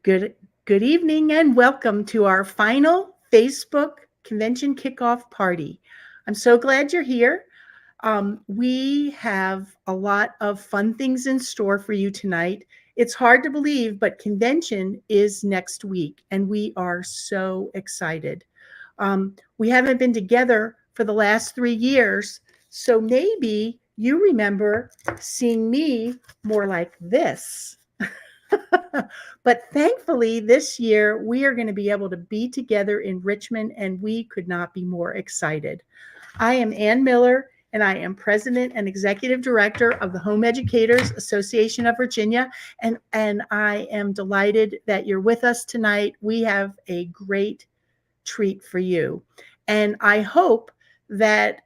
Good, good evening and welcome to our final Facebook convention kickoff party. I'm so glad you're here. We have a lot of fun things in store for you tonight. It's hard to believe, but convention is next week and we are so excited. We haven't been together for the last 3 years, so maybe you remember seeing me more like this. But thankfully, this year we are going to be able to be together in Richmond, and we could not be more excited. I am Ann Miller, and I am President and Executive Director of the Home Educators Association of Virginia, and I am delighted that you're with us tonight. We have a great treat for you, and I hope that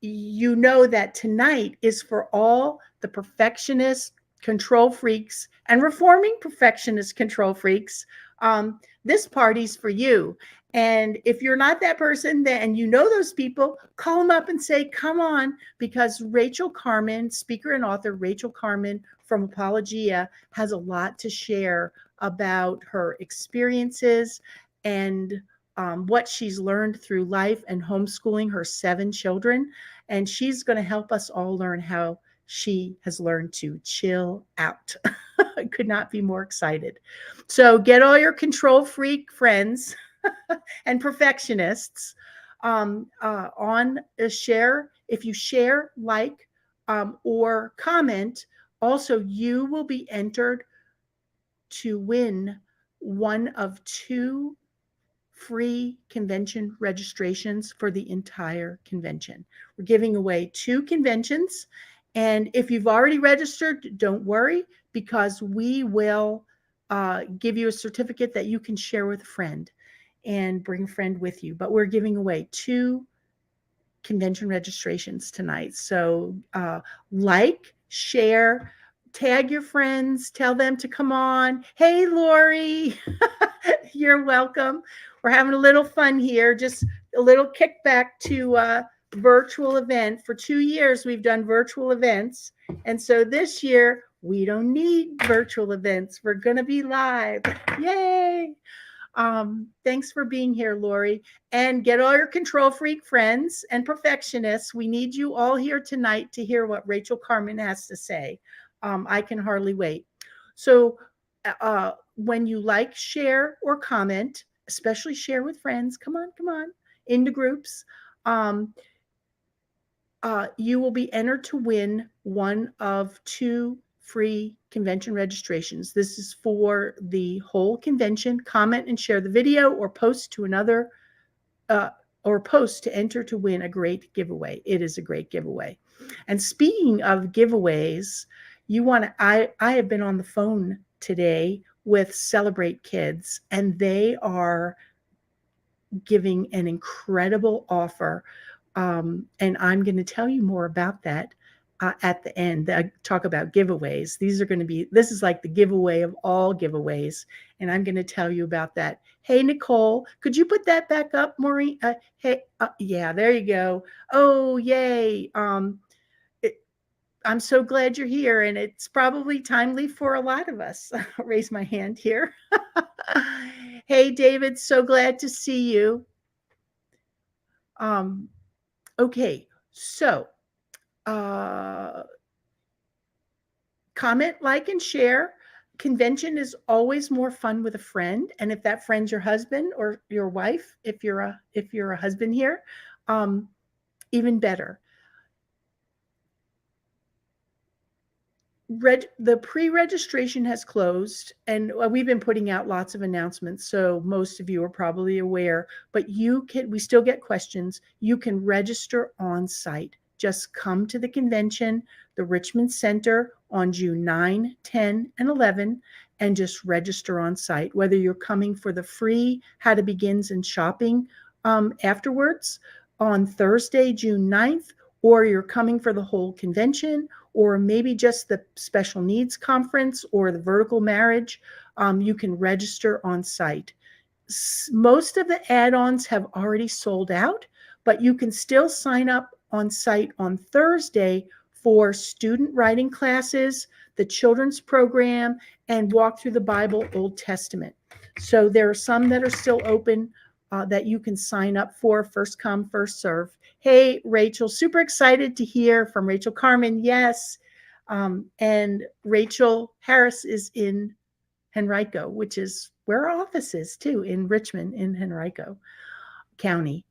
you know that tonight is for all the perfectionists, control freaks, and reforming perfectionist control freaks. This party's for you. And if you're not that person, then you know those people, call them up and say, come on, because Rachael Carman, speaker and author Rachael Carman from Apologia, has a lot to share about her experiences and what she's learned through life and homeschooling her 7 children. And she's going to help us all learn how she has learned to chill out. I could not be more excited. So get all your control freak friends and perfectionists on a share. If you share, like, or comment, also you will be entered to win one of 2 free convention registrations for the entire convention. We're giving away 2 conventions. And if you've already registered, don't worry, because we will give you a certificate that you can share with a friend and bring a friend with you. But we're giving away 2 convention registrations tonight. So like, share, tag your friends, tell them to come on. Hey, Lori, you're welcome. We're having a little fun here, just a little kickback to virtual event. For 2 years, we've done virtual events. And so this year, we don't need virtual events. We're going to be live. Yay. Thanks for being here, Lori. And get all your control freak friends and perfectionists. We need you all here tonight to hear what Rachael Carman has to say. I can hardly wait. So when you like, share, or comment, especially share with friends, come on, into groups, you will be entered to win one of 2 free convention registrations. This is for the whole convention. Comment and share the video, or post to another, or post to enter to win a great giveaway. It is a great giveaway. And speaking of giveaways, I have been on the phone today with Celebrate Kids, and they are giving an incredible offer. And I'm going to tell you more about that at the end. I talk about giveaways. This is like the giveaway of all giveaways. And I'm going to tell you about that. Hey, Nicole, could you put that back up, Maureen? Hey, yeah, there you go. Oh, yay. I'm so glad you're here, and it's probably timely for a lot of us. I'll raise my hand here. Hey, David, so glad to see you. Okay, so comment, like, and share. Convention is always more fun with a friend, and if that friend's your husband or your wife, if you're a husband here, even better. The pre-registration has closed, and we've been putting out lots of announcements, so most of you are probably aware, but we still get questions. You can register on site. Just come to the convention, the Richmond Center, on June 9, 10, and 11, and just register on site. Whether you're coming for the free How to Begins and shopping afterwards on Thursday, June 9th, or you're coming for the whole convention, or maybe just the special needs conference or the vertical marriage, you can register on site. Most of the add-ons have already sold out, but you can still sign up on site on Thursday for student writing classes, the children's program, and walk through the Bible, Old Testament. So there are some that are still open that you can sign up for. First come, first serve. Hey, Rachel, super excited to hear from Rachael Carman. Yes. And Rachel Harris is in Henrico, which is where our office is too, in Richmond, in Henrico County.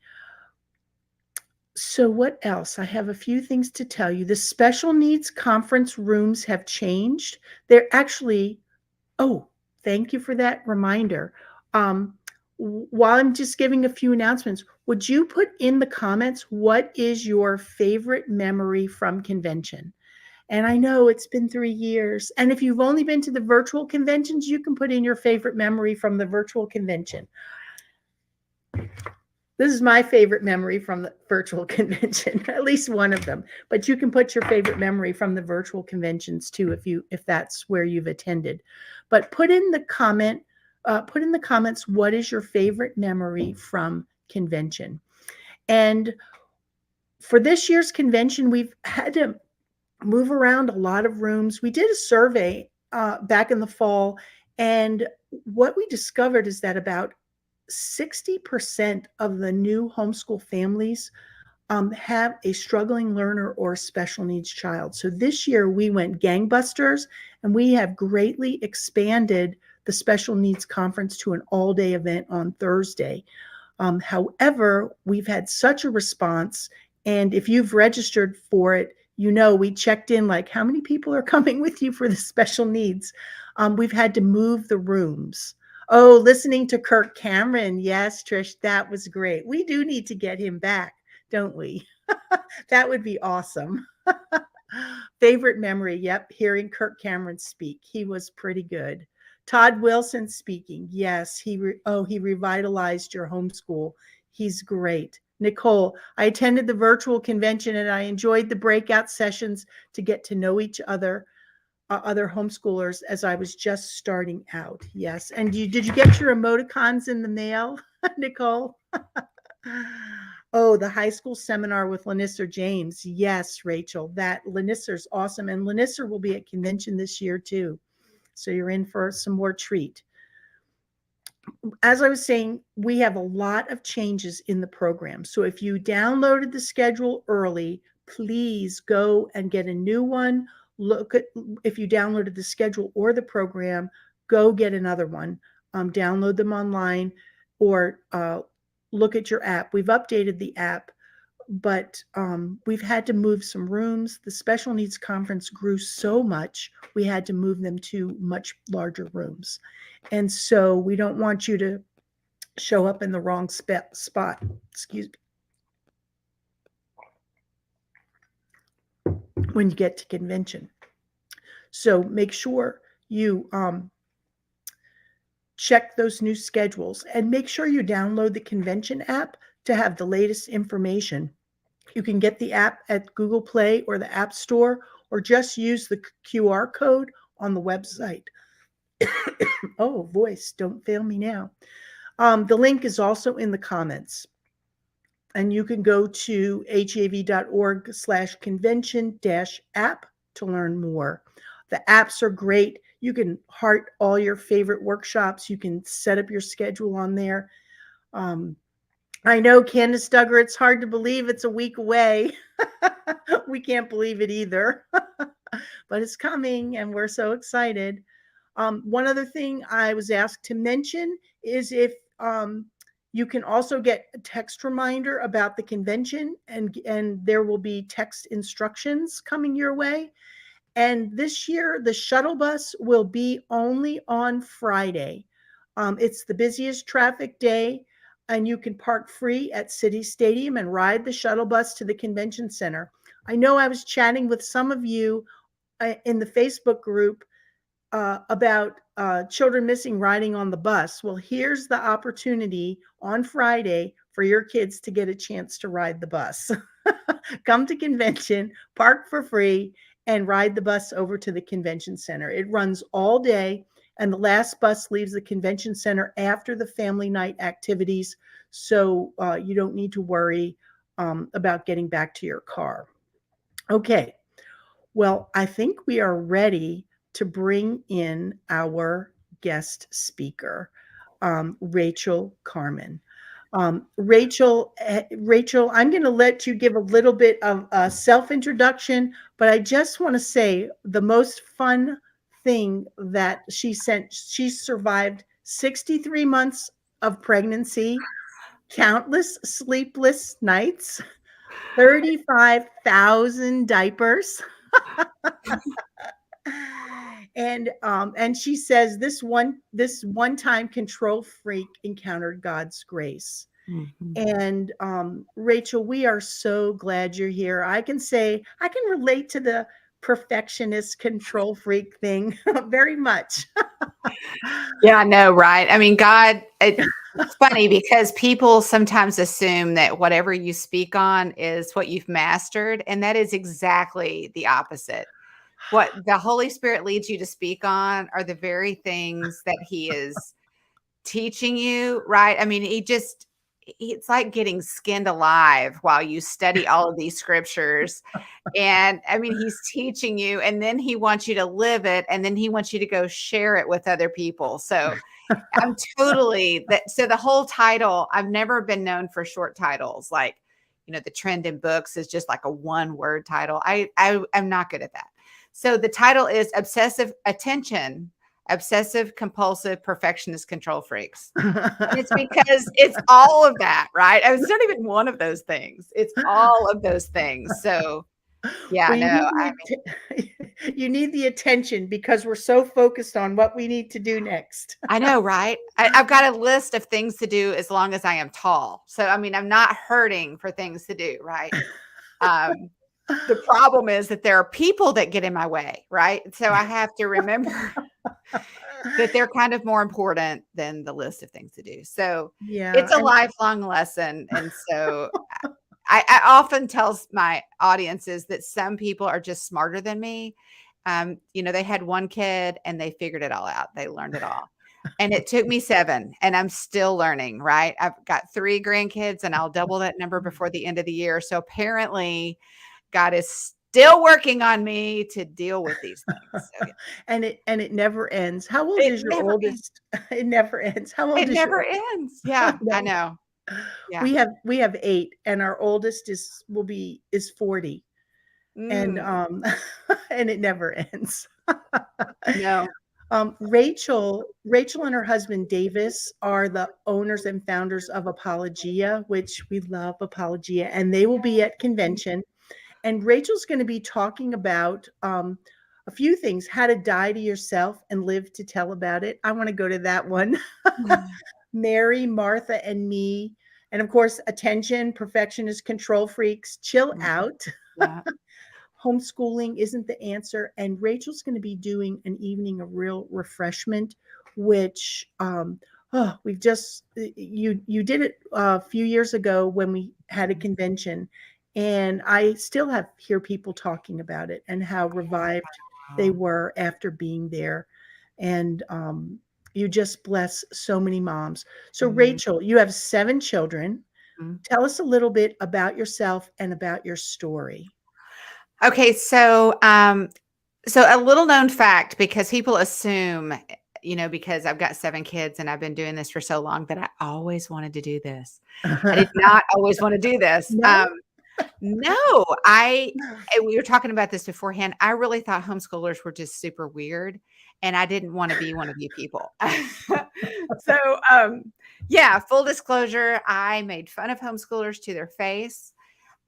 So what else? I have a few things to tell you. The special needs conference rooms have changed. They're actually, oh, thank you for that reminder. While I'm just giving a few announcements, would you put in the comments, what is your favorite memory from convention? And I know it's been 3 years. And if you've only been to the virtual conventions, you can put in your favorite memory from the virtual convention. This is my favorite memory from the virtual convention, at least one of them. But you can put your favorite memory from the virtual conventions too, if that's where you've attended. But put in the comments, what is your favorite memory from convention? And for this year's convention, we've had to move around a lot of rooms. We did a survey back in the fall, and what we discovered is that about 60% of the new homeschool families have a struggling learner or special needs child. So this year we went gangbusters, and we have greatly expanded the special needs conference to an all-day event on Thursday. However, we've had such a response, and if you've registered for it, you know, we checked in like, how many people are coming with you for the special needs? We've had to move the rooms. Oh, listening to Kirk Cameron. Yes, Trish, that was great. We do need to get him back, don't we? That would be awesome. Favorite memory. Yep. Hearing Kirk Cameron speak. He was pretty good. Todd Wilson speaking. Yes. He revitalized your homeschool. He's great. Nicole, I attended the virtual convention and I enjoyed the breakout sessions to get to know each other. Other homeschoolers as I was just starting out. Yes. And did you get your emoticons in the mail, Nicole? Oh, the high school seminar with Lanissa James. Yes, Rachel, that Lanissa's awesome. And Lanissa will be at convention this year too. So you're in for some more treat. As I was saying, we have a lot of changes in the program. So if you downloaded the schedule early, please go and get a new one. Look at, if you downloaded the schedule or the program, go get another one. Download them online or look at your app. We've updated the app, but we've had to move some rooms. The special needs conference grew so much, we had to move them to much larger rooms. And so we don't want you to show up in the wrong spot. Excuse me. When you get to convention. So make sure you check those new schedules and make sure you download the convention app to have the latest information. You can get the app at Google Play or the App Store, or just use the QR code on the website. Oh, voice, don't fail me now. The link is also in the comments. And you can go to hav.org/convention-app to learn more. The apps are great. You can heart all your favorite workshops. You can set up your schedule on there. I know, Candace Duggar, it's hard to believe it's a week away. We can't believe it either. But it's coming, and we're so excited. One other thing I was asked to mention is if you can also get a text reminder about the convention, and there will be text instructions coming your way. And this year, the shuttle bus will be only on Friday. It's the busiest traffic day, and you can park free at City Stadium and ride the shuttle bus to the convention center. I know I was chatting with some of you in the Facebook group about children missing riding on the bus. Well, here's the opportunity on Friday for your kids to get a chance to ride the bus. Come to convention, park for free, and ride the bus over to the convention center. It runs all day, and the last bus leaves the convention center after the family night activities, so you don't need to worry about getting back to your car. Okay, well, I think we are ready to bring in our guest speaker, Rachael Carman. Rachel, I'm going to let you give a little bit of a self-introduction, but I just want to say the most fun thing that she survived 63 months of pregnancy, countless sleepless nights, 35,000 diapers. And she says this one time control freak encountered God's grace. Mm-hmm. And Rachael, we are so glad you're here. I can relate to the perfectionist control freak thing very much. Yeah, I know, right? I mean, it's funny because people sometimes assume that whatever you speak on is what you've mastered, and that is exactly the opposite. What the Holy Spirit leads you to speak on are the very things that He is teaching you, right? I mean, it's like getting skinned alive while you study all of these scriptures. And I mean, He's teaching you, and then He wants you to live it, and then He wants you to go share it with other people. So I'm totally that. So the whole title, I've never been known for short titles. Like, the trend in books is just like a 1-word title. I'm not good at that. So the title is Obsessive Compulsive Perfectionist Control Freaks. And it's because it's all of that, right? It's not even one of those things. It's all of those things. So yeah, Well, you need the attention because we're so focused on what we need to do next. I know, right? I've got a list of things to do as long as I am tall. So, I mean, I'm not hurting for things to do, right? The problem is that there are people that get in my way, right? So I have to remember that they're kind of more important than the list of things to do. So it's a lifelong lesson. And so I often tell my audiences that some people are just smarter than me. They had one kid and they figured it all out. They learned it all. And it took me 7 and I'm still learning, right? I've got 3 grandkids and I'll double that number before the end of the year. So apparently God is still working on me to deal with these things. So, yeah. And it never ends. How old is your oldest? It never ends. How old it is never ends. Yeah, I know. Yeah. We have 8 and our oldest is 40. And and it never ends. No. Rachael and her husband Davis are the owners and founders of Apologia, which we love Apologia, and they will be at convention. And Rachel's going to be talking about a few things: how to die to yourself and live to tell about it. I want to go to that one. Mary, Martha, and me. And of course, attention, perfectionist, control freaks, chill out. Yeah. Homeschooling isn't the answer. And Rachel's going to be doing an evening of real refreshment, which we've just you did it a few years ago when we had a convention, and I still hear people talking about it and how revived they were after being there. And you just bless so many moms. So Rachael, you have 7 children. Tell us a little bit about yourself and about your story. Okay, so a little known fact, because people assume, because I've got 7 kids and I've been doing this for so long, that I always wanted to do this. I did not always want to do this. No? No, we were talking about this beforehand. I really thought homeschoolers were just super weird, and I didn't want to be one of you people. So, yeah, full disclosure, I made fun of homeschoolers to their face.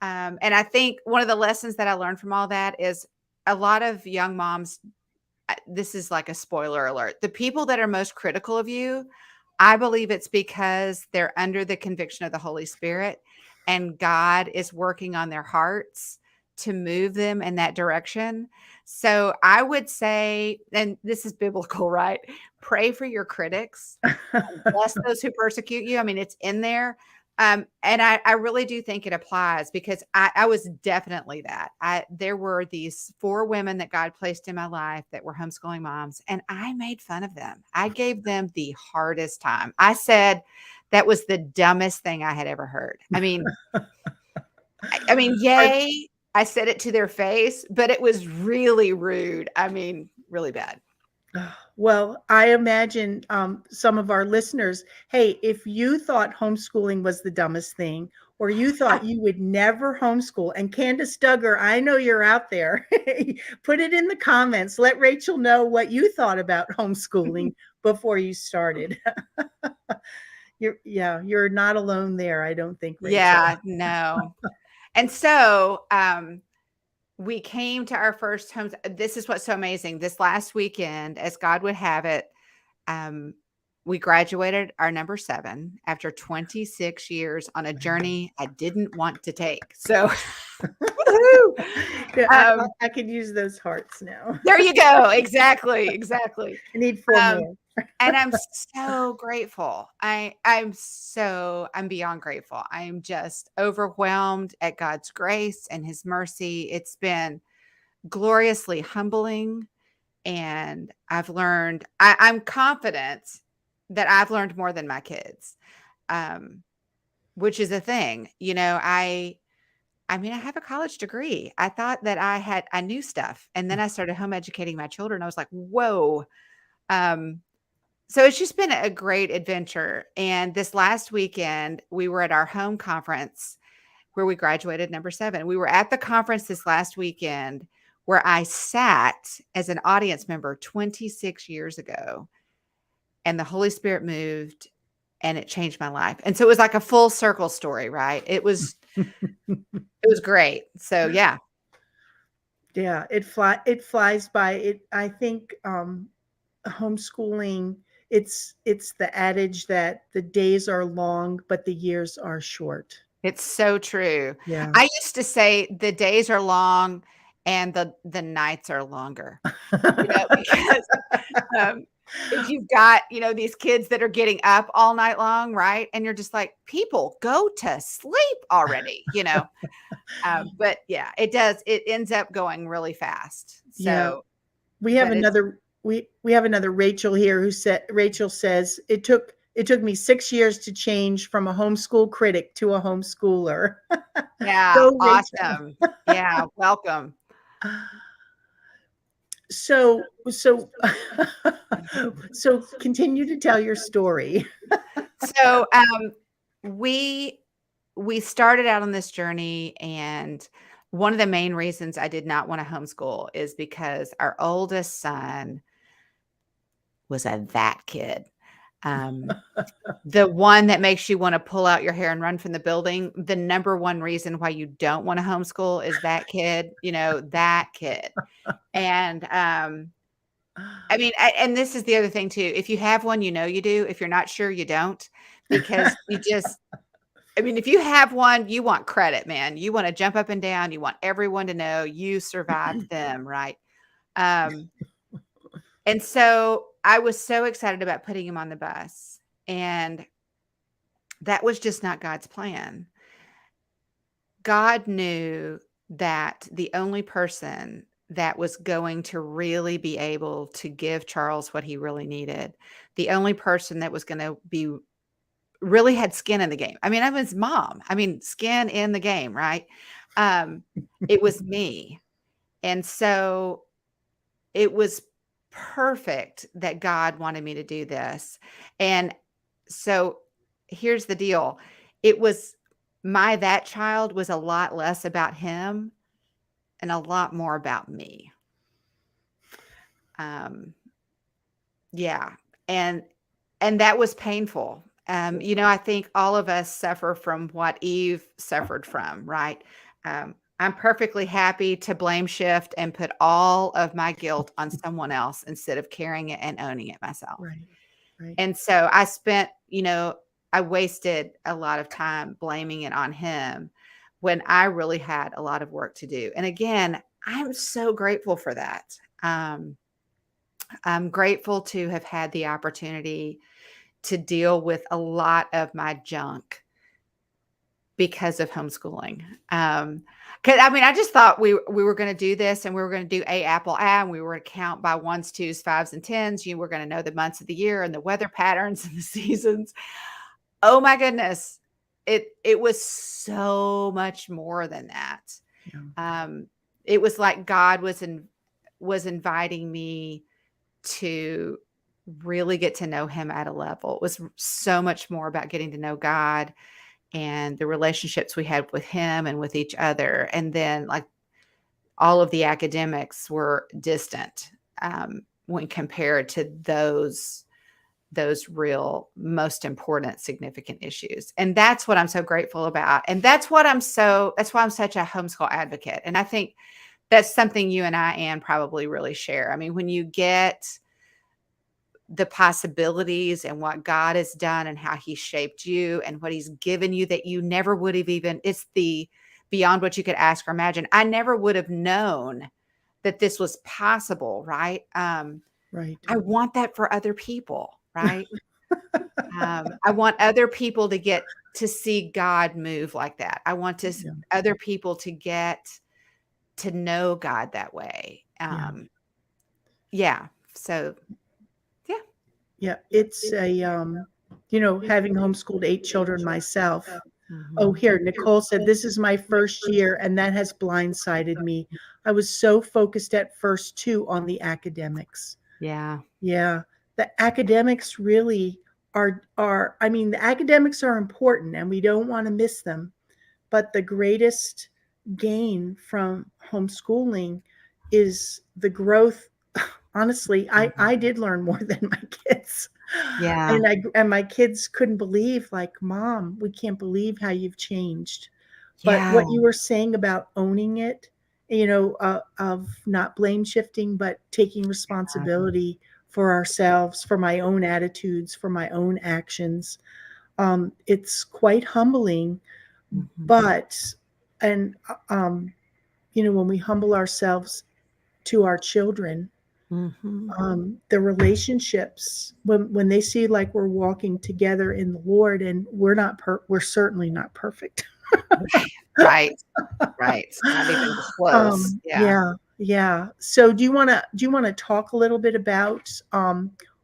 And I think one of the lessons that I learned from all that is a lot of young moms, this is like a spoiler alert. The people that are most critical of you, I believe it's because they're under the conviction of the Holy Spirit and God is working on their hearts to move them in that direction. So I would say, and this is biblical, right? Pray for your critics. Bless those who persecute you. I mean, it's in there. And I really do think it applies because I was definitely that. There were these 4 women that God placed in my life that were homeschooling moms, and I made fun of them. I gave them the hardest time. I said that was the dumbest thing I had ever heard. I mean, yay, I said it to their face, but it was really rude. I mean, really bad. Well, I imagine some of our listeners, hey, if you thought homeschooling was the dumbest thing, or you thought you would never homeschool, and Candace Duggar, I know you're out there, put it in the comments. Let Rachel know what you thought about homeschooling before you started. You're not alone there, I don't think, Rachel. Yeah, no. And so, we came to our first homes. This is what's so amazing. This last weekend, as God would have it, we graduated our number 7 after 26 years on a journey I didn't want to take. So, woohoo! I could use those hearts now. There you go. Exactly. Exactly. I need 4 more. And I'm so grateful. I'm beyond grateful. I am just overwhelmed at God's grace and his mercy. It's been gloriously humbling. And I've learned, I'm confident that I've learned more than my kids, which is a thing. I mean, I have a college degree. I thought that I knew stuff. And then I started home educating my children. I was like, whoa. So it's just been a great adventure. And this last weekend, we were at our home conference where we graduated number 7. We were at the conference this last weekend where I sat as an audience member 26 years ago, and the Holy Spirit moved and it changed my life. And so it was like a full circle story, right? It was great. So yeah. Yeah, it flies by. I think homeschooling, it's the adage that the days are long, but the years are short. It's so true. Yeah. I used to say the days are long and the nights are longer, because if you've got, these kids that are getting up all night long, right? And you're just like, people go to sleep already, but yeah, it does. It ends up going really fast. So yeah. We have another Rachel here Rachel says it took me 6 years to change from a homeschool critic to a homeschooler. Yeah. Go, Awesome. Yeah. Welcome. So continue to tell your story. So, we started out on this journey, and one of the main reasons I did not want to homeschool is because our oldest son was that kid. The one that makes you want to pull out your hair and run from the building. The number one reason why you don't want to homeschool is that kid, that kid. And, I mean, and this is the other thing too. If you have one, you do. If you're not sure, you don't, because if you have one, you want credit, man. You want to jump up and down. You want everyone to know you survived them. Right. And so I was so excited about putting him on the bus, and that was just not God's plan. God knew that the only person that was going to really be able to give Charles what he really needed, the only person that was going to be really had skin in the game. I mean, I'm his mom. Skin in the game, right? It was me. And so it was perfect that God wanted me to do this. And so here's the deal. It was that child was a lot less about him and a lot more about me. Yeah. And that was painful. I think all of us suffer from what Eve suffered from, right? I'm perfectly happy to blame shift and put all of my guilt on someone else instead of carrying it and owning it myself. Right. And so I spent, I wasted a lot of time blaming it on him when I really had a lot of work to do. And again, I'm so grateful for that. I'm grateful to have had the opportunity to deal with a lot of my junk because of homeschooling. Cause I just thought we were going to do this, and we were going to do apple, and we were going to count by 1s, 2s, 5s, and 10s. You were going to know the months of the year and the weather patterns and the seasons. Oh my goodness. It was so much more than that. Yeah. It was like God was inviting me to really get to know him at a level. It was so much more about getting to know God and the relationships we had with him and with each other. And then like all of the academics were distant when compared to those real most important significant issues. And that's what I'm so grateful about. And that's why I'm such a homeschool advocate. And I think that's something you and I, Anne, probably really share. I mean, when you get the possibilities and what God has done and how he shaped you and what he's given you that you never would have even, it's the beyond what you could ask or imagine. I never would have known that this was possible, right? Right. I want that for other people, right? I want other people to get to see God move like that. I want Yeah. other people to get to know God that way. Yeah. Yeah. So, yeah. Yeah. It's having homeschooled 8 children myself. Oh, Mhm. here, Nicole said, this is my first year, and that has blindsided me. I was so focused at first, too, on the academics. Yeah. Yeah. The academics really I mean, the academics are important, and we don't want to miss them. But the greatest gain from homeschooling is the growth. Honestly, I did learn more than my kids. Yeah. And my kids couldn't believe, like, Mom, we can't believe how you've changed. But Yeah. what you were saying about owning it, of not blame shifting, but taking responsibility for ourselves, for my own attitudes, for my own actions, it's quite humbling. Mhm. But, and, when we humble ourselves to our children, Mhm. the relationships, when they see like we're walking together in the Lord, and we're certainly not perfect. Right. Right. Not even close. Yeah. Yeah, yeah. So do you want to talk a little bit about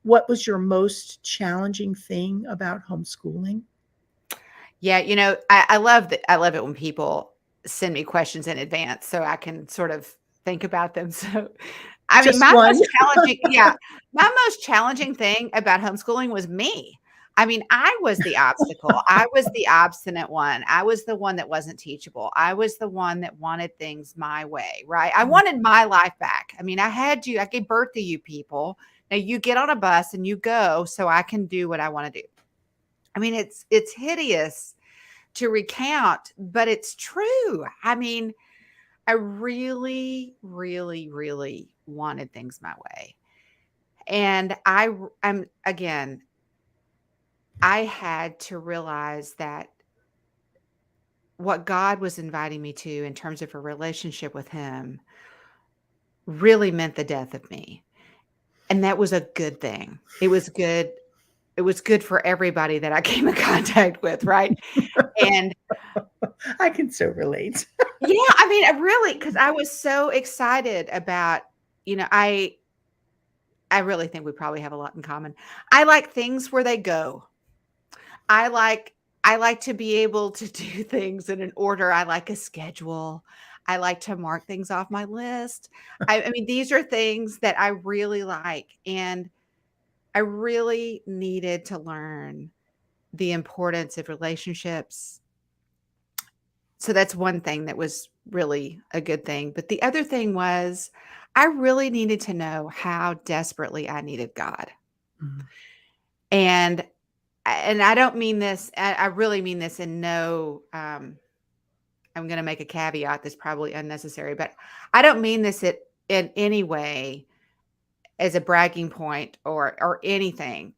what was your most challenging thing about homeschooling? Yeah, I love that. I love it when people send me questions in advance so I can sort of think about them. So, I mean, Just one. my most challenging thing about homeschooling was me. I mean, I was the obstacle. I was the obstinate one. I was the one that wasn't teachable. I was the one that wanted things my way, right? I wanted my life back. I mean, I gave birth to you people. Now you get on a bus and you go so I can do what I want to do. I mean, it's hideous to recount, but it's true. I mean, I really, really, really wanted things my way. And I'm again, I had to realize that what God was inviting me to in terms of a relationship with him really meant the death of me. And that was a good thing. It was good for everybody that I came in contact with, right? And I can so relate. yeah, I mean, I really, because I was so excited about, you know, I really think we probably have a lot in common. I like things where they go. I like I like to be able to do things in an order. I like a schedule. I like to mark things off my list. I mean, these are things that I really like, and I really needed to learn the importance of relationships. So that's one thing that was really a good thing. But the other thing was I really needed to know how desperately I needed God. Mhm. And I don't mean this, I really mean this in no I'm going to make a caveat that's probably unnecessary, but I don't mean this in any way as a bragging point or anything.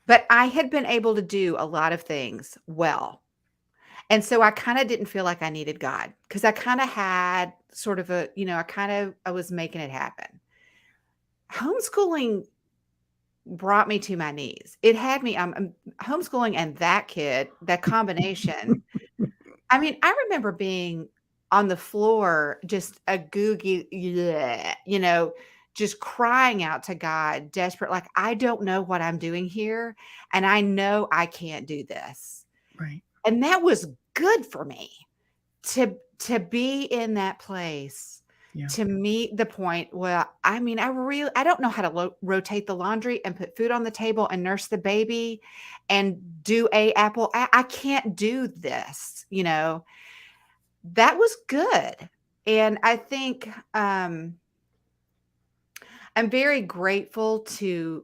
But I had been able to do a lot of things well. And so I kinda didn't feel like I needed God because I kinda had sort of I was making it happen. Homeschooling brought me to my knees. It had me, homeschooling and that kid, that combination. I mean, I remember being on the floor, just a googie, yeah, just crying out to God, desperate, like, "I don't know what I'm doing here, and I know I can't do this." Right. And that was good for me. To be in that place Yeah. to meet the point where, I mean, I don't know how to rotate the laundry and put food on the table and nurse the baby and do I can't do this, that was good. And I think, I'm very grateful to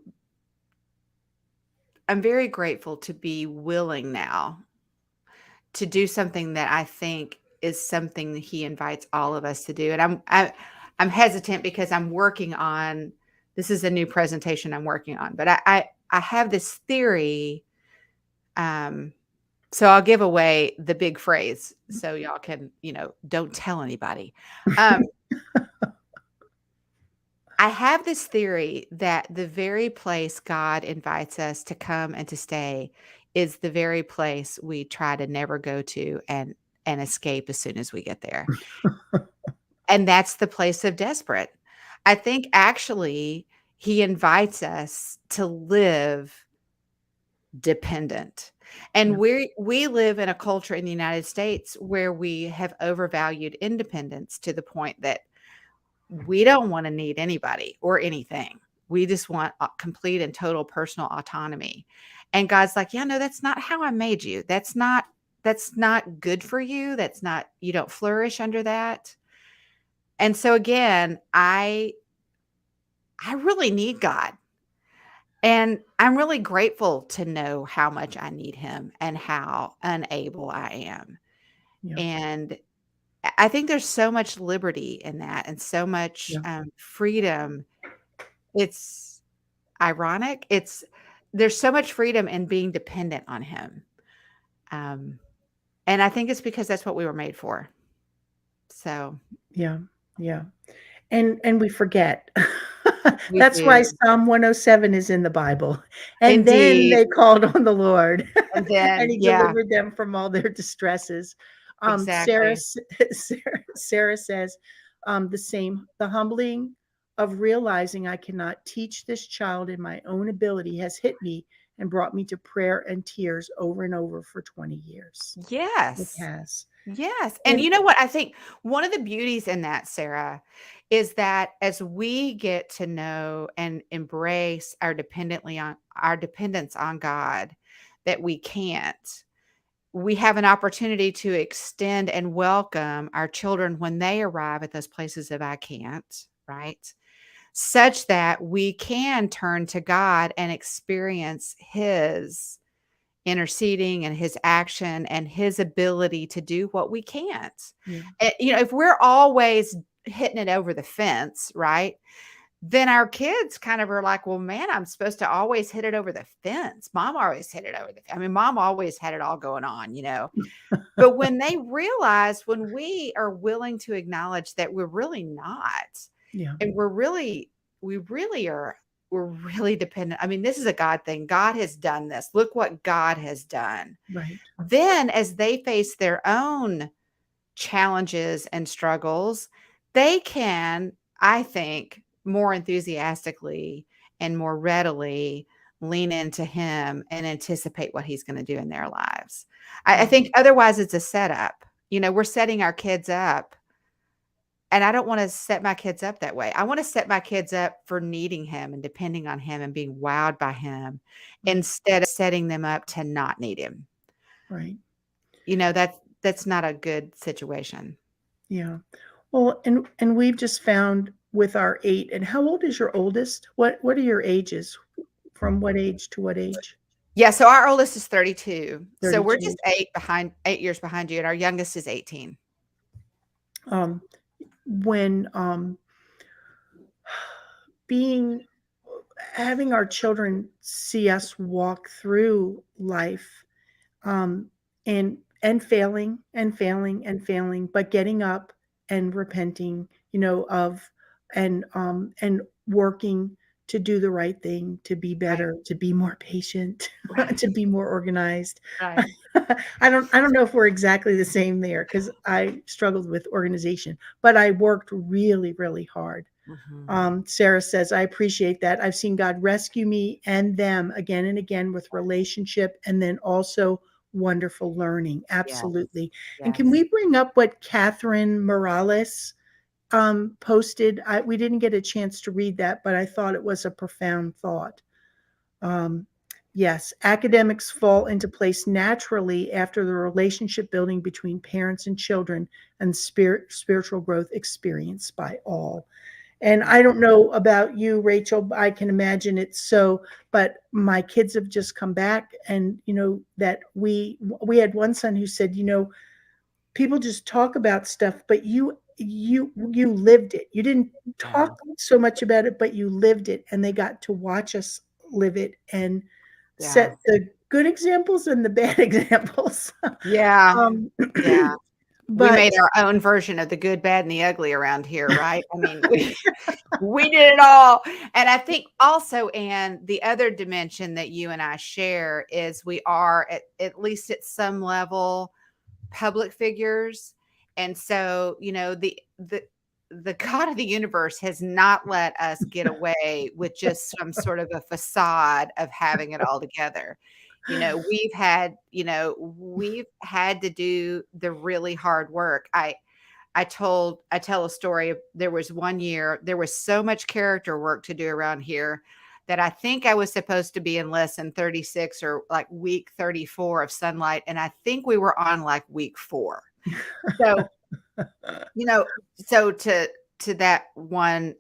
be willing now to do something that I think is something that he invites all of us to do. And I'm hesitant because I'm working on, this is a new presentation I'm working on, but I have this theory. So I'll give away the big phrase so y'all can, don't tell anybody. I have this theory that the very place God invites us to come and to stay is the very place we try to never go to and escape as soon as we get there. And that's the place of desperate. I think actually he invites us to live dependent. And Yeah. we live in a culture in the United States where we have overvalued independence to the point that we don't want to need anybody or anything. We just want complete and total personal autonomy. And God's like, yeah, no, that's not how I made you. That's not good for you. You don't flourish under that. And so again, I really need God. And I'm really grateful to know how much I need him and how unable I am. Yeah. And I think there's so much liberty in that and so much freedom. It's ironic. There's so much freedom in being dependent on him. And I think it's because that's what we were made for. So Yeah. Yeah. And we forget. we That's why do. Psalm 107 is in the Bible. And then Indeed. they called on the Lord, And and then, he yeah, delivered them from all their distresses. Sarah, exactly. Sarah says the humbling of realizing I cannot teach this child in my own ability has hit me and brought me to prayer and tears over and over for 20 years. It Yes. has. Yes. And And you know what? I think one of the beauties in that, Sarah, is that as we get to know and embrace our dependence on God, that we have an opportunity to extend and welcome our children when they arrive at those places of I can't, right? Such that we can turn to God and experience his interceding and his action and his ability to do what we can't. yeah, If we're always hitting it over the fence, right? Then our kids kind of are like, well, man, I'm supposed to always hit it over the fence. Mom always hit it over the fence. I mean, mom always had it all going on. But when they realize, when we are willing to acknowledge that we're really not, yeah, and we're really dependent. I mean, this is a God thing. God has done this. Look what God has done. right. Then as they face their own challenges and struggles, they can, I think, more enthusiastically and more readily lean into him and anticipate what he's going to do in their lives. I Yeah, think otherwise it's a setup. We're setting our kids up. And I don't want to set my kids up that way. I want to set my kids up for needing him and depending on him and being wowed by him right, instead of setting them up to not need him. right. That's not a good situation. Yeah. Well, and we've just found with our 8, and how old is your oldest? What are your ages? From what age to what age? Yeah, so our oldest is 32. So we're 32. just 8 years behind you, and our youngest is 18. Um, when being having our children see us walk through life, um, and failing and failing and failing, but getting up and repenting, of and working to do the right thing, to be Right. better, to be more patient, Right. to be more organized. Right. I don't know if we're exactly the same there because I struggled with organization, but I worked really, really hard. Mhm. Sarah says, I appreciate that. I've seen God rescue me and them again and again with relationship and then also wonderful learning. Yes. Absolutely. And can Yes. we bring up what Catherine Morales posted. We didn't get a chance to read that, but I thought it was a profound thought. Um, yes, academics fall into place naturally after the relationship building between parents and children and spiritual growth experienced by all. And I don't know about you, Rachel, but I can imagine it's so, but my kids have just come back, and that we had one son who said, people just talk about stuff, but you lived it. You didn't Yeah. talk so much about it, but you lived it, and they got to watch us live it and Yeah. set the good examples and the bad examples. Yeah. um, Yeah. We but made our own version of the good, bad, and the ugly around here, right? I mean, we did it all. And I think also, Anne, the other dimension that you and I share is we are at least at some level public figures. And so, the God of the universe has not let us get away with just some sort of a facade of having it all together. We've had to do the really hard work. I tell a story. There was one year, there was so much character work to do around here that I think I was supposed to be in lesson 36 or like week 34 of Sunlight. And I think we were on like week 4. So, you know, so to that one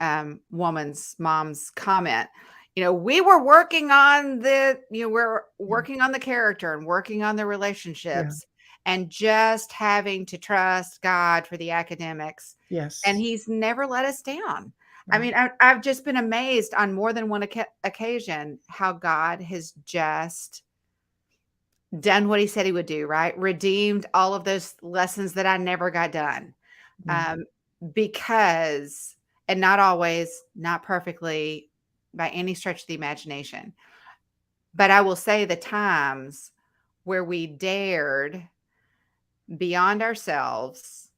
woman's mom's comment, we were working on we're working on the character and working on the yeah, relationships and just having to trust God for the academics. And yes, he's never let us down. I right, mean, I've just been amazed on more than one occasion how God has just done what he said he would do, right? Redeemed all of those lessons that I never got done. yeah, Um, because, and not always, not perfectly by any stretch of the imagination, but I will say the times where we dared beyond ourselves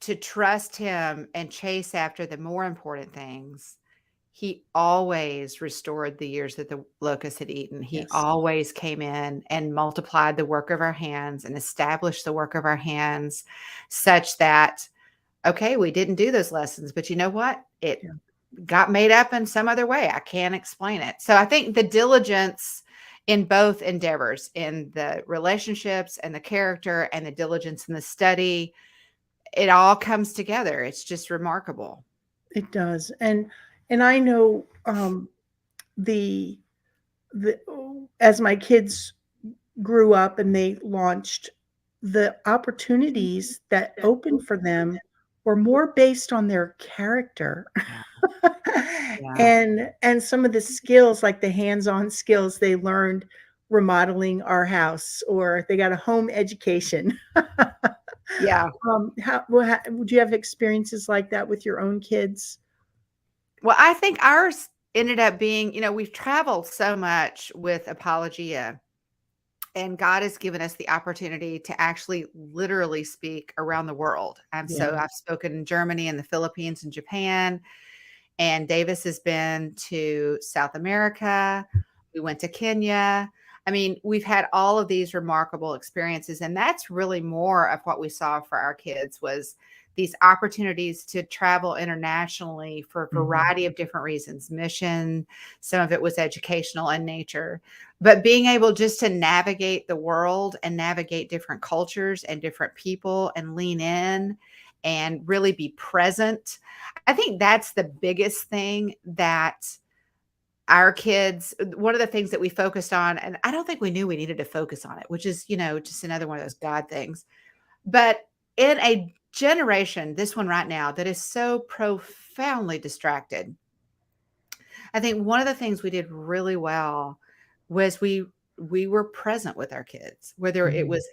to trust him and chase after the more important things, he always restored the years that the locust had eaten. He yes, always came in and multiplied the work of our hands and established the work of our hands such that, okay, we didn't do those lessons, but you know what? It yeah. got made up in some other way. I can't explain it. So I think the diligence in both endeavors, in the relationships and the character and the diligence in the study, it all comes together. It's just remarkable. It does. And I know, the the as my kids grew up and they launched, the opportunities that opened for them were more based on their character. Yeah. Yeah. And some of the skills, like the hands-on skills they learned remodeling our house, or they got a home education. Yeah. Would you have experiences like that with your own kids? Well, I think ours ended up being, we've traveled so much with Apologia, and God has given us the opportunity to actually literally speak around the world. And Yeah, so I've spoken in Germany and the Philippines and Japan, and Davis has been to South America. We went to Kenya. I mean, we've had all of these remarkable experiences, and that's really more of what we saw for our kids was these opportunities to travel internationally for a mhm, variety of different reasons, mission, some of it was educational in nature, but being able just to navigate the world and navigate different cultures and different people and lean in and really be present. I think that's the biggest thing that our kids, one of the things that we focused on, and I don't think we knew we needed to focus on it, which is, just another one of those God things. But in a generation, this one right now, that is so profoundly distracted, I think one of the things we did really well was we were present with our kids, whether it mhm. was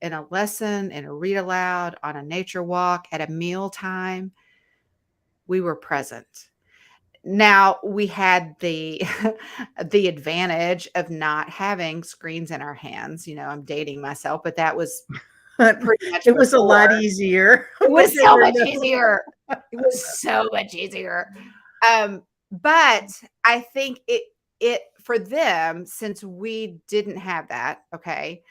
in a lesson, in a read aloud, on a nature walk, at a meal time, we were present. Now we had the the advantage of not having screens in our hands. I'm dating myself, but that was pretty much It was a lot before. easier It when was there so were much no. easier. It was so much easier. But I think it for them, since we didn't have that, okay,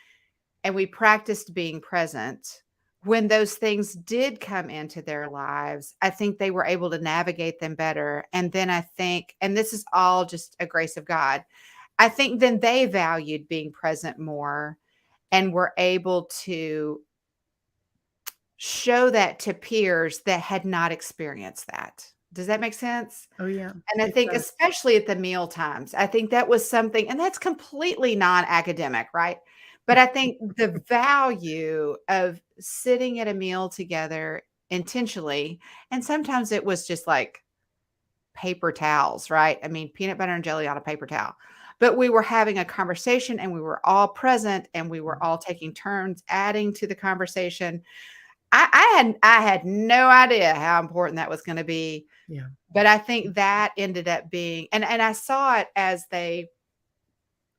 and we practiced being present, when those things did come into their lives, I think they were able to navigate them better. And then I think, and this is all just a grace of God, I think then they valued being present more and were able to show that to peers that had not experienced that. Does that make sense? Oh, yeah. And I It think does. especially at the meal times, I think that was something, and that's completely non-academic, right? But I think the value of sitting at a meal together intentionally, and sometimes it was just like paper towels, right? I mean, peanut butter and jelly on a paper towel. But we were having a conversation and we were all present and we were all taking turns adding to the conversation. I had no idea how important that was going to be. Yeah. But I think that ended up being, and I saw it as they,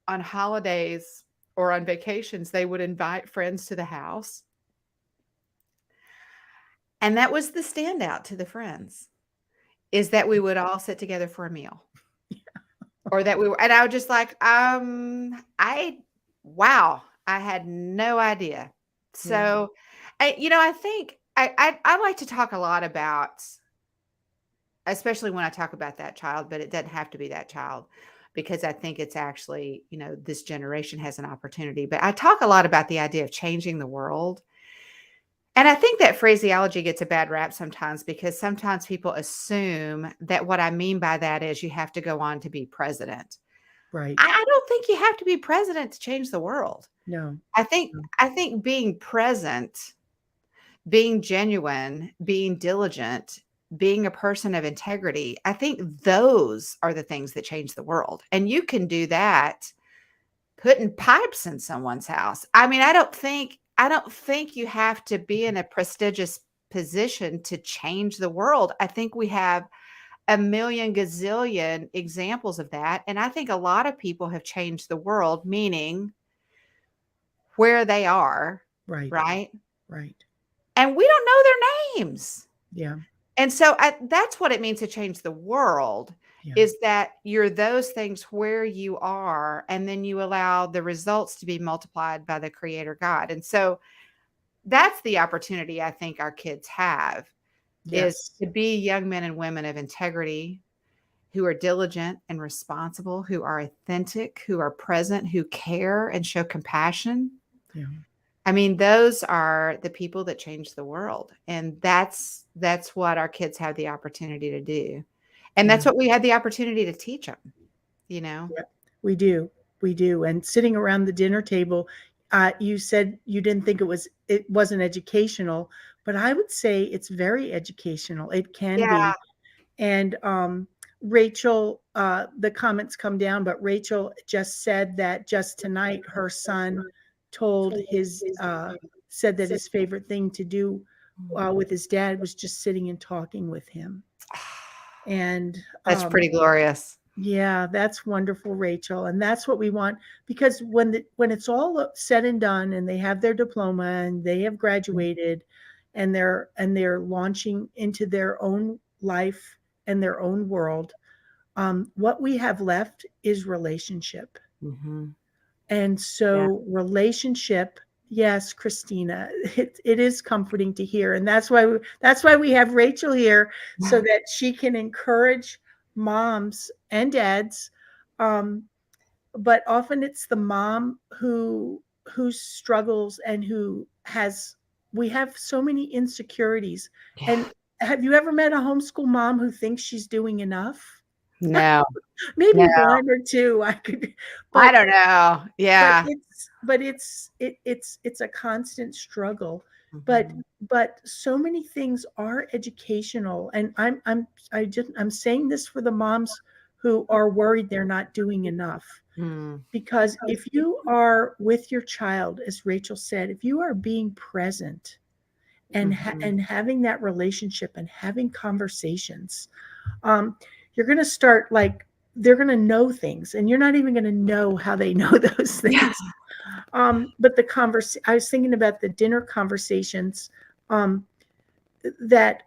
on holidays or on vacations, they would invite friends to the house. And that was the standout to the friends, is that we would all sit together for a meal. Or that we were, and I was just like, wow, I had no idea. So, I think I like to talk a lot about, especially when I talk about that child, but it doesn't have to be that child because I think it's actually, this generation has an opportunity. But I talk a lot about the idea of changing the world. And I think that phraseology gets a bad rap sometimes because sometimes people assume that what I mean by that is you have to go on to be president. Right. I don't think you have to be president to change the world. No. I think No. I think being present, being genuine, being diligent, being a person of integrity, I think those are the things that change the world. And you can do that putting pipes in someone's house. I mean, I don't think you have to be in a prestigious position to change the world. I think we have a million gazillion examples of that. And I think a lot of people have changed the world, meaning where they are, Right. right? Right. And we don't know their names. Yeah. And so that's what it means to change the world, Yeah. is that you're those things where you are, and then you allow the results to be multiplied by the Creator God. And so that's the opportunity I think our kids have, is Yes. to be young men and women of integrity, who are diligent and responsible, who are authentic, who are present, who care and show compassion. Yeah. I mean, those are the people that change the world. And that's what our kids have the opportunity to do. And that's Yeah. what we had the opportunity to teach them, you know? Yeah. We do. We do. And sitting around the dinner table, you said you didn't think it wasn't educational, but I would say it's very educational. It can Yeah. be. And Rachel, the comments come down, but Rachel just said that just tonight her son said that his favorite thing to do with his dad was just sitting and talking with him. And That's pretty glorious. yeah, that's wonderful, Rachel. And that's what we want, because when it's all said and done and they have their diploma and they have graduated and they're launching into their own life and their own world, what we have left is relationship. Mm-hmm. And so relationship, yes, Christina, it is comforting to hear. And that's why we have Rachel here, so that she can encourage moms and dads. But often it's the mom who struggles and we have so many insecurities. Yeah. And have you ever met a homeschool mom who thinks she's doing enough? No, Maybe no, one or two I could, I but don't know. Yeah. it's a constant struggle. But Mhm. so many things are educational, and I'm saying this for the moms who are worried they're not doing enough. Mm. Because if you are with your child, as Rachel said, if you are being present and Mhm. having that relationship and having conversations, you're going to start, like, they're going to know things, and you're not even going to know how they know those Yeah. things. But I was thinking about the dinner conversations, that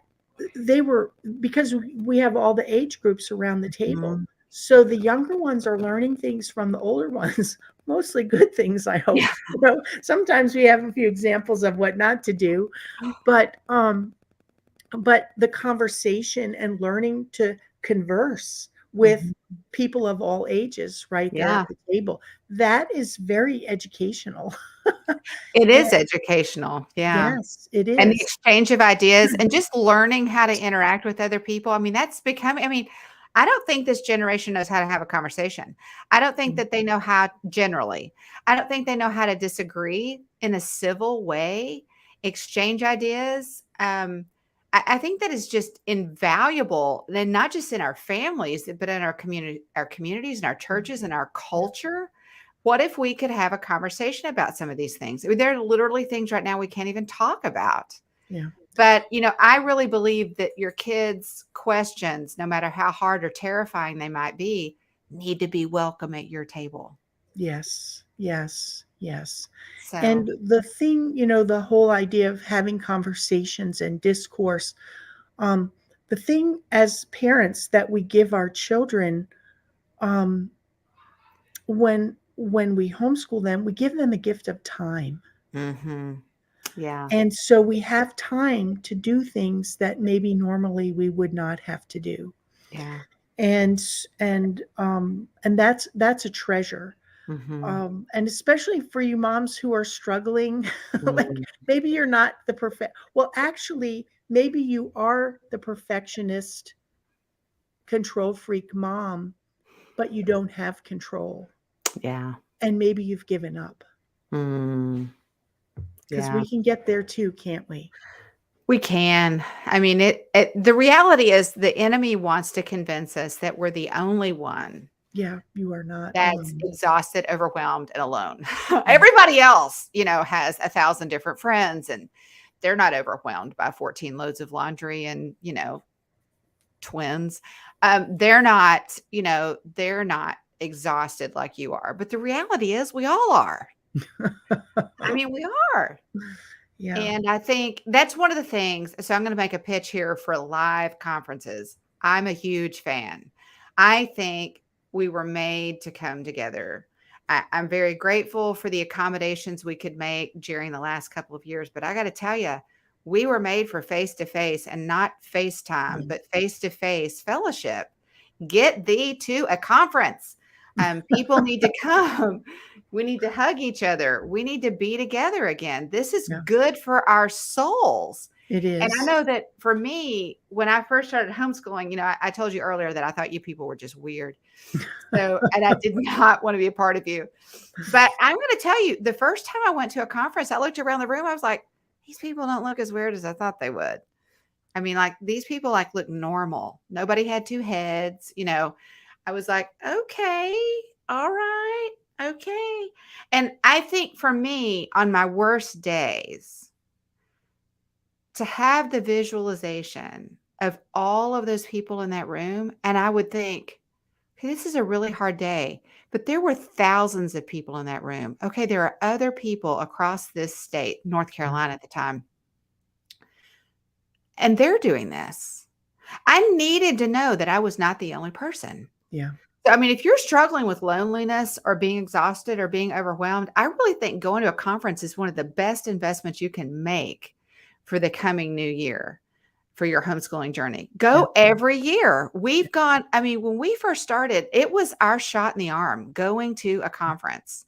they were, because we have all the age groups around the table. Mhm. So the younger ones are learning things from the older ones mostly good things, I hope. Yeah. Sometimes we have a few examples of what not to do, but the conversation and learning to converse with Mhm. people of all ages right there at Yeah. the table, that is very educational. It And is educational. Yeah. yes, it And the is. exchange of ideas and just learning how to interact with other people. I mean, that's becoming, I mean, I don't think this generation knows how to have a conversation. I don't think that they know how generally. I don't think they know how to disagree in a civil way, exchange ideas. I think that is just invaluable, and not just in our families, but in our communities and our churches and our culture. What if we could have a conversation about some of these things? I mean, there are literally things right now we can't even talk about. Yeah. But, I really believe that your kids' questions, no matter how hard or terrifying they might be, need to be welcome at your table. Yes, yes, yes. So, And the thing, the whole idea of having conversations and discourse, um, the thing as parents that we give our children, um, when we homeschool them, we give them a gift of time. mhm. Yeah, And so we have time to do things that maybe normally we would not have to do. yeah. And and that's a treasure. Mhm. And especially for you moms who are struggling, like Mm, maybe you're not the perfect, well, actually, maybe you are the perfectionist, control freak mom, but you don't have control. yeah. And maybe you've given up Mm, because yeah. we can get there too, can't we? We can. I mean, the reality is the enemy wants to convince us that we're the only one Yeah, you are not that's alone. exhausted, overwhelmed, and alone. Yeah. Everybody else, has 1,000 different friends, and they're not overwhelmed by 14 loads of laundry and, twins. They're not exhausted like you are. But the reality is we all are. I mean, we are. Yeah. And I think that's one of the things. So I'm going to make a pitch here for live conferences. I'm a huge fan. I think we were made to come together. I'm very grateful for the accommodations we could make during the last couple of years. But I got to tell you, we were made for face to face and not FaceTime, Yeah. but face to face fellowship. Get thee to a conference. People need to come. We need to hug each other. We need to be together again. This is Yeah, good for our souls. it And I is. know that for me, when I first started homeschooling, I told you earlier that I thought you people were just weird. So, and I did not want to be a part of you. But I'm going to tell you, the first time I went to a conference, I looked around the room. I was like, these people don't look as weird as I thought they would. I mean, like these people like look normal. Nobody had two heads. I was like, okay, all right, okay. And I think for me, on my worst days, to have the visualization of all of those people in that room, and I would think, okay, this is a really hard day, but there were thousands of people in that room. Okay, there are other people across this state, North Yeah. Carolina at the time, and they're doing this. I needed to know that I was not the only person. Yeah. So, I mean, if you're struggling with loneliness or being exhausted or being overwhelmed, I really think going to a conference is one of the best investments you can make for the coming new year for your homeschooling journey. Yeah. Go every year. We've gone, I mean, when we first started, it was our shot in the arm going to a conference.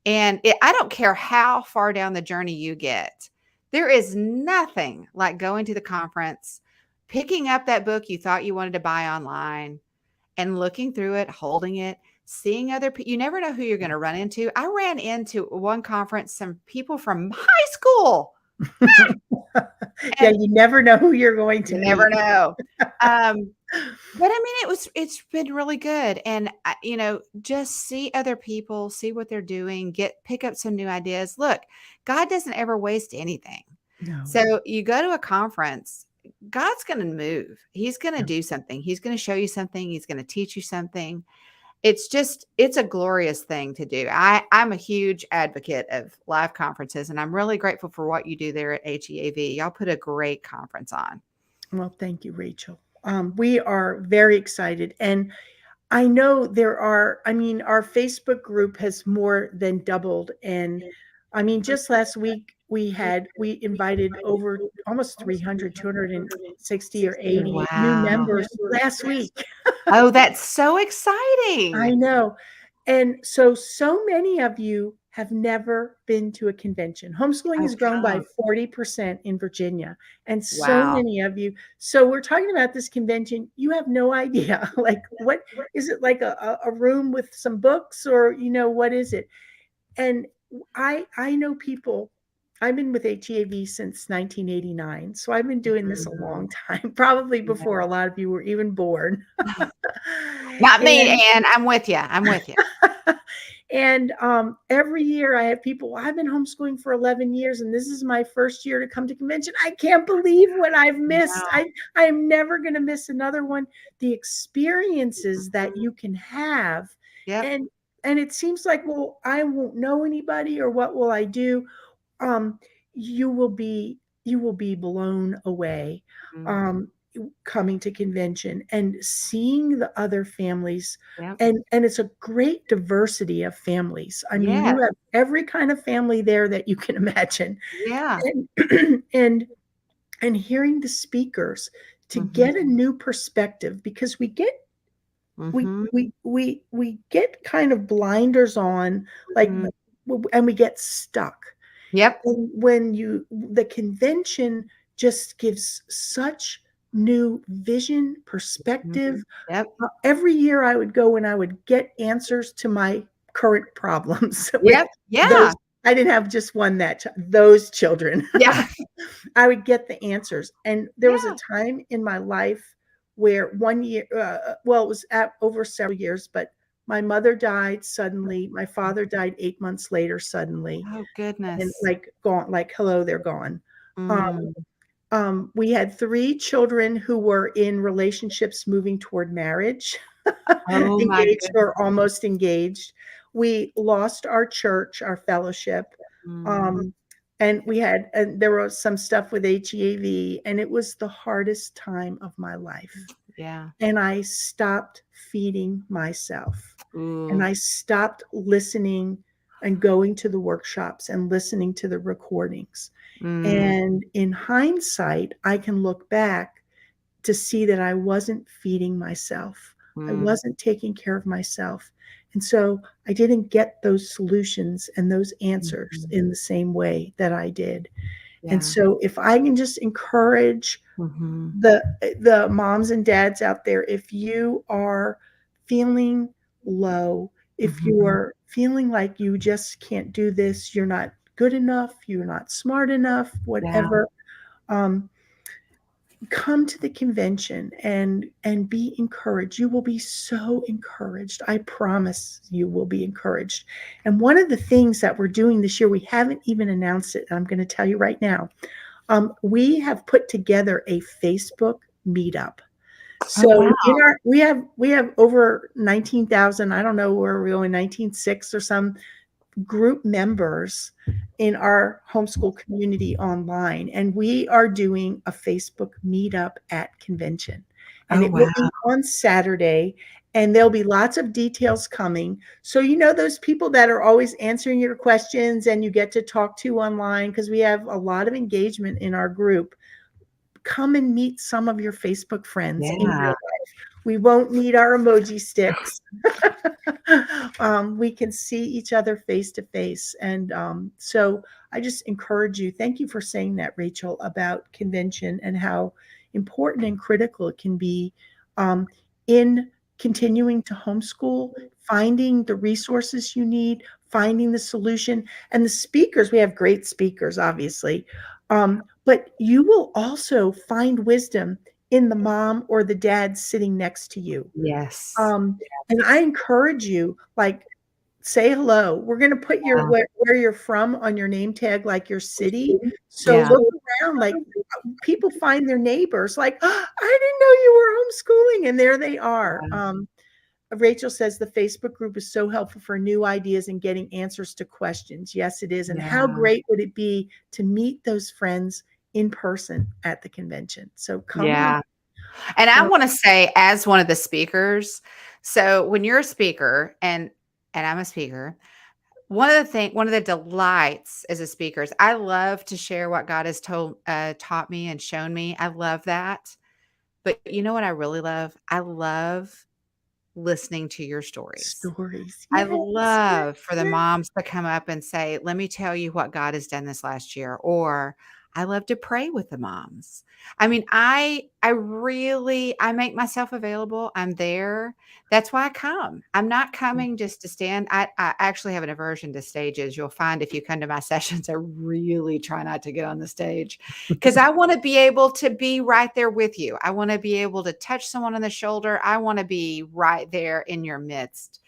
And I don't care how far down the journey you get, there is nothing like going to the conference, picking up that book you thought you wanted to buy online and looking through it, holding it, seeing other people. You never know who you're going to run into. I ran into one conference, some people from high school, Yeah, and you never know who you're going to you never meet. know. But I mean, it's been really good, and just see other people, see what they're doing, pick up some new ideas. Look, God doesn't ever waste anything. No. So you go to a conference, God's going to move. He's going to Yeah. do something. He's going to show you something. He's going to teach you something. It's a glorious thing to do. I'm a huge advocate of live conferences, and I'm really grateful for what you do there at HEAV. Y'all put a great conference on. Well, thank you, Rachel. We are very excited. And I know there are, I mean, our Facebook group has more than doubled. And I mean, just last week we invited over almost 300, 260 or 80 new Wow. members last week. Oh, that's so I exciting. know. And so many of you have never been to a convention. Homeschooling Oh, has grown by come. 40% in Virginia. And so Wow. many of you. So we're talking about this convention. You have no idea. Like, what is it, like a room with some books, or, what is it? And I know people. I've been with HEAV since 1989. So I've been doing this a Mhm. long time, probably before Yeah. a lot of you were even born. Not me, And Ann. I'm with you. I'm with you. and every year I have people, well, I've been homeschooling for 11 years and this is my first year to come to convention. I can't believe what I've missed. Wow. I'm never going to miss another one. The experiences that Mhm. you can have, Yep. and and it seems like, well, I won't know anybody, or what will I do? um, you will be blown away, Mhm. um, coming to convention and seeing the other families. Yep. And it's a great diversity of families. I mean, you Yes. have every kind of family there that you can imagine. Yeah. And and hearing the speakers, to Mhm. get a new perspective, because Mhm. we get kind of blinders on, like, Mhm. and we get stuck. Yep. And the convention just gives such new vision, perspective. Mhm. Yep. Every year I would go and I would get answers to my current problems with Yep. Yeah. those. I didn't have just one, those children. Yeah. I would get the answers. And there was a Yeah. time in my life where one year, well, it was over several years, but my mother died suddenly. My father died 8 months later suddenly, Oh, and goodness. like gone, like, hello, they're gone. Um, Mm. we had 3 children who were in relationships moving toward marriage, Oh my engaged goodness. or almost engaged. We lost our church, our fellowship. Mm. Um, and there was some stuff with HEAV, and it was the hardest time of my life. Yeah. And I stopped feeding myself, and Ooh. I stopped listening and going to the workshops and listening to the recordings. Mm. And in hindsight, I can look back to see that I wasn't feeding myself. I Mm. wasn't taking care of myself. And so I didn't get those solutions and those answers Mhm. in the same way that I did. And Yeah. so if I can just encourage Mhm. the moms and dads out there, if you are feeling low, if you Mhm. are feeling like you just can't do this, you're not good enough, you're not smart enough, Yeah. whatever, um, come to the convention and be encouraged. You will be so encouraged. I promise you will be encouraged. And one of the things that we're doing this year, we haven't even announced it, and I'm going to tell you right now. We have put together a Facebook meetup. Oh, So wow. we have over 19,000. I don't know where we're going, 19.6 or some group members in our homeschool community online, and we are doing a Facebook meetup at convention, and Oh, it will wow. be on Saturday, and there'll be lots of details coming. So those people that are always answering your questions and you get to talk to online, because we have a lot of engagement in our group. Come and meet some of your Facebook friends in real Yeah. life. We won't need our emoji sticks. We can see each other face to face. And so I just encourage you. Thank you for saying that, Rachel, about convention and how important and critical it can be, um, in continuing to homeschool, finding the resources you need, finding the solution. And the speakers, we have great speakers, obviously. But you will also find wisdom in the mom or the dad sitting next to you. Yes. Um, and I encourage you, like, say hello. We're going to put your Yeah. where you're from on your name tag, like your city. So Yeah. look around, like, people find their neighbors, like, oh, I didn't know you were homeschooling, and there they are. Yeah. Rachel says the Facebook group is so helpful for new ideas and getting answers to questions. Yes, it is. And how Yeah. great would it be to meet those friends in person at the convention? So come on. Yeah. And I wanna say, as one of the speakers, So when you're a speaker and I'm a speaker, one of the delights as a speaker is I love to share what God has taught me and shown me. I love that. But you know what I really love? I love listening to your stories. Stories. I Yes, yes, love for the yes. moms to come up and say, "Let me tell you what God has done this last year," or I love to pray with the moms. I mean, I make myself available. I'm there. That's why I come. I'm not coming just to stand. I actually have an aversion to stages. You'll find if you come to my sessions, I really try not to get on the stage because I want to be able to be right there with you. I want to be able to touch someone on the shoulder. I want to be right there in your midst.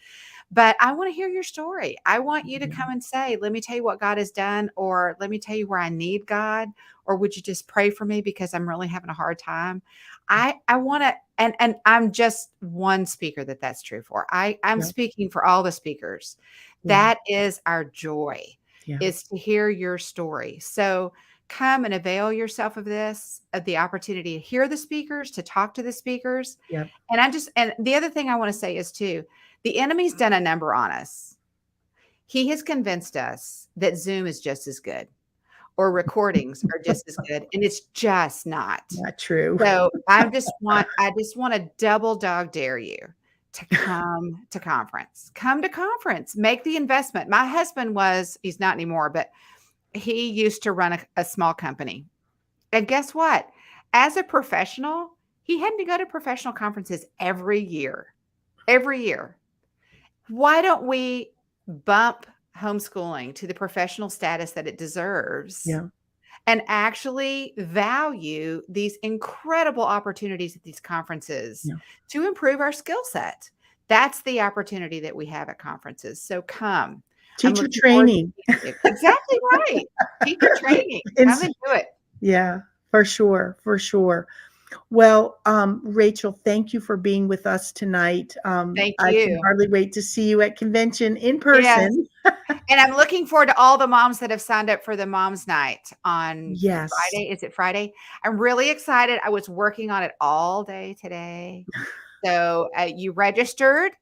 But I want to hear your story. I want you to Yeah, come and say, "Let me tell you what God has done," or "Let me tell you where I need God," or "Would you just pray for me because I'm really having a hard time?" I want to, and I'm just one speaker that's true for. I'm yeah, speaking for all the speakers. yeah, That is our joy, yeah, is to hear your story. So come and avail yourself of this, of the opportunity to hear the speakers, to talk to the speakers. yeah, And the other thing I want to say is too, the enemy's done a number on us. He has convinced us that Zoom is just as good or recordings are just as good, and it's just not. not true. So I just want to double dog dare you to come to conference. Come to conference. Make the investment. My husband he's not anymore, but he used to run a small company. And guess what? As a professional, he had to go to professional conferences every year. Every year. Why don't we bump homeschooling to the professional status that it deserves Yeah, and actually value these incredible opportunities at these conferences yeah. to improve our skill set? That's the opportunity that we have at conferences. So come. I'm Teacher looking forward to training. seeing you. Exactly right. Teacher training. Come Ins and do it. Yeah, for sure, for sure. Well, Rachel, thank you for being with us tonight. Thank I can you. hardly wait to see you at convention in Yes. person. And I'm looking forward to all the moms that have signed up for the Moms Night on Yes. Friday. Is it Friday? I'm really excited. I was working on it all day today. So you registered,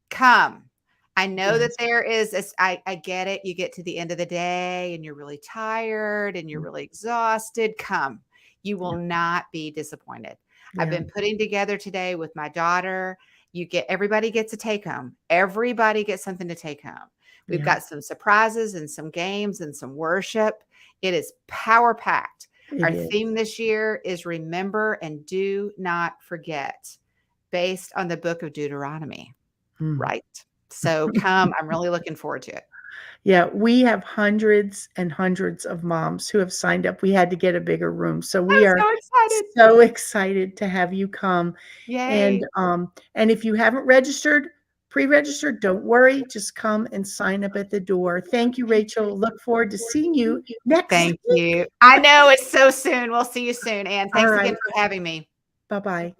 come. I know that Yes. there is this, I get it. You get to the end of the day and you're really tired and you're Mm, really exhausted. Come. You will yeah, not be disappointed. I've yeah, been putting together today with my daughter. Everybody gets a take home. Everybody gets something to take home. We've yeah. got some surprises and some games and some worship. It is power packed. It Our is. theme this year is remember and do not forget, based on the book of Deuteronomy, Mm. right? So come, I'm really looking forward to it. Yeah, we have hundreds and hundreds of moms who have signed up. We had to get a bigger room. So we I'm are so excited. so excited to have you come. Yay. And if you haven't registered, pre-registered, don't worry, just come and sign up at the door. Thank you, Rachel. Look forward to seeing you next Thank week. you. I know it's so soon. We'll see you soon. And All thanks again right. for having me. Bye-bye.